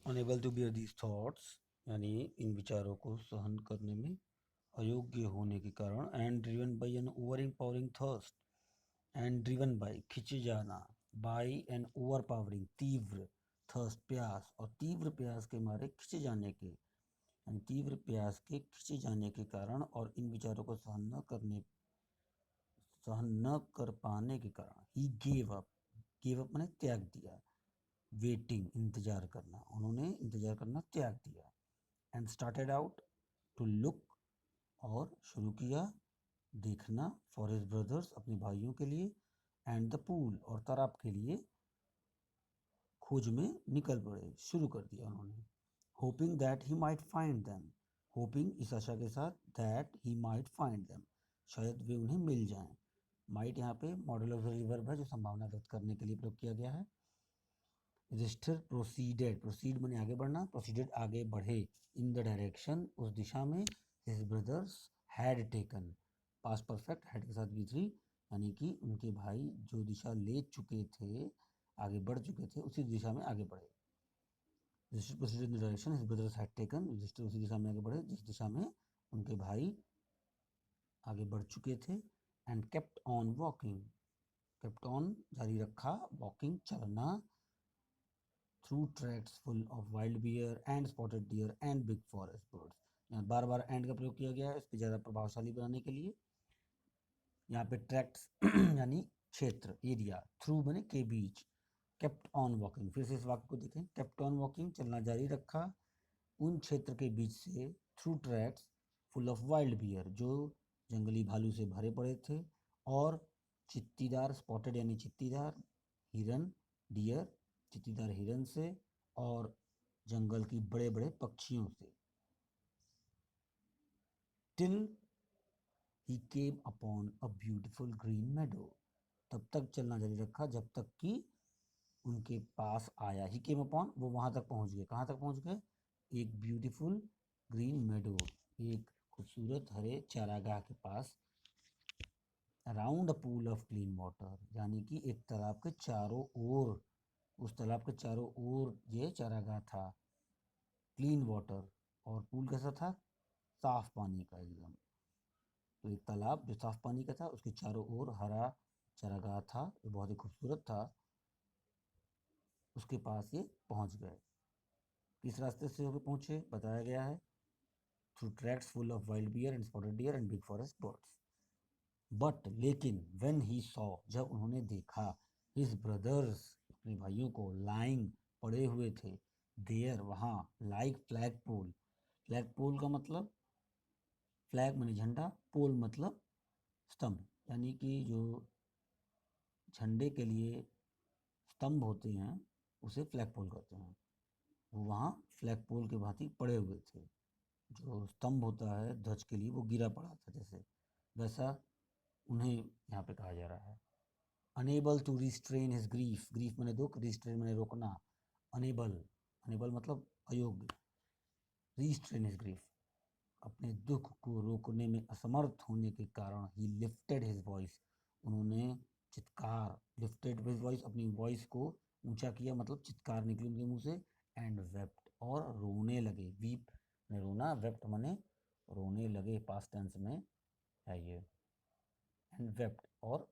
Enable to bear these thoughts यानी इन विचारों को सहन करने में अयोग्य होने के कारण, and driven by an overpowering thirst, and driven by खिंचे जाना, बाई एन ओवर पावरिंग तीव्र थर्स्ट प्यास, और तीव्र प्यास के मारे खिंचे जाने के यानी तीव्र प्यास के खिंचे जाने के कारण और इन विचारों को सहन न कर पाने के कारण ही गेव अप मैंने त्याग दिया, वेटिंग इंतजार करना, उन्होंने इंतजार करना त्याग दिया, and started out to look और शुरू किया देखना, फॉर हिज ब्रदर्स अपने भाइयों के लिए, एंड द पूल और तालाब के लिए खोज में निकल पड़े, शुरू कर दिया उन्होंने। Hoping that he might find them, hopping इस आशा के साथ, that he might find them शायद वे उन्हें मिल जाएं। माइट यहाँ पे मॉडल ऑक्सिलरी वर्ब है जो संभावना व्यक्त करने के लिए प्रयोग किया गया है। रजिस्टर प्रोसीडेड, प्रोसीड माने आगे बढ़ना, प्रोसीडेड आगे बढ़े, इन द डायरेक्शन उस दिशा में, his brothers had taken, past perfect had के साथ V3 यानी कि उनके भाई जो दिशा ले चुके थे, आगे बढ़ चुके थे, उसी दिशा में आगे बढ़े। Register proceeded in the direction his brothers had taken, register उसी दिशा में आगे बढ़े जिस दिशा में उनके भाई आगे बढ़ चुके थे। And kept on walking, kept on जारी रखा, वॉकिंग चलना, through tracks full of wild bear and spotted deer and big forest birds. यहाँ बार बार एंड का प्रयोग किया गया है इसको ज़्यादा प्रभावशाली बनाने के लिए। यहाँ पे ट्रैक्ट्स यानी क्षेत्र, एरिया, थ्रू बने के बीच, केप्ट ऑन वॉकिंग, फिर से इस वाक्य को देखें, केप्ट ऑन वॉकिंग चलना जारी रखा उन क्षेत्र के बीच से, through tracks full of wild bear जो जंगली भालू से भरे पड़े थे, और चित्तीदार, स्पॉटेड यानी चित्तीदार, हिरन, डियर चित्तीदार हिरन से, और जंगल की बड़े बड़े पक्षियों से। Till he came upon a beautiful green meadow, तब तक चलना जारी रखा जब तक कि उनके पास आया, ही केम अपॉन वो वहां तक पहुंच गए, कहाँ तक पहुंच गए, एक ब्यूटीफुल ग्रीन मेडो, एक खूबसूरत हरे चारागाह के पास, around a pool of clean water यानी कि एक तालाब के चारों ओर, उस तालाब के चारों ओर ये चारागाह था, क्लीन वाटर, और पूल कैसा था, साफ पानी का एकदम, तो एक तालाब जो साफ पानी का था उसके चारों ओर हरा चारागाह था जो बहुत ही खूबसूरत था, उसके पास ये पहुंच गए। किस रास्ते से होकर पहुंचे बताया गया है, through tracks full of wild bear and spotted deer and big forest birds. But लेकिन व्हेन ही सॉ जब उन्होंने देखा, हिज ब्रदर्स अपने भाइयों को, लाइंग पड़े हुए थे, देयर वहाँ, लाइक फ्लैग पोल, फ्लैग पोल का मतलब, फ्लैग माने झंडा, पोल मतलब स्तंभ, यानी कि जो झंडे के लिए स्तंभ होते हैं उसे फ्लैग पोल कहते हैं, वो वहाँ फ्लैग पोल के भांति पड़े हुए थे, जो स्तंभ होता है ध्वज के लिए वो गिरा पड़ा था जैसे, वैसा उन्हें यहाँ पे कहा जा रहा है। Enable to restrain his grief, grief मैंने दुख, रिस्ट्रेन मैंने रोकना, अनेबल, अनेबल मतलब अयोग्य, रिस्ट्रेन हिज ग्रीफ अपने दुख को रोकने में असमर्थ होने के कारण, ही लिफ्टेड हिज वॉइस उन्होंने चित्कार, लिफ्टेड हिज वॉइस अपनी वॉइस को ऊंचा किया मतलब चित्कार निकली उनके मुंह से, एंड वेप्ट और रोने लगे, वीप ने रोना, वेप्ट मने रोने लगे, पास्ट टेंस में है ये, एंड वेप्ट और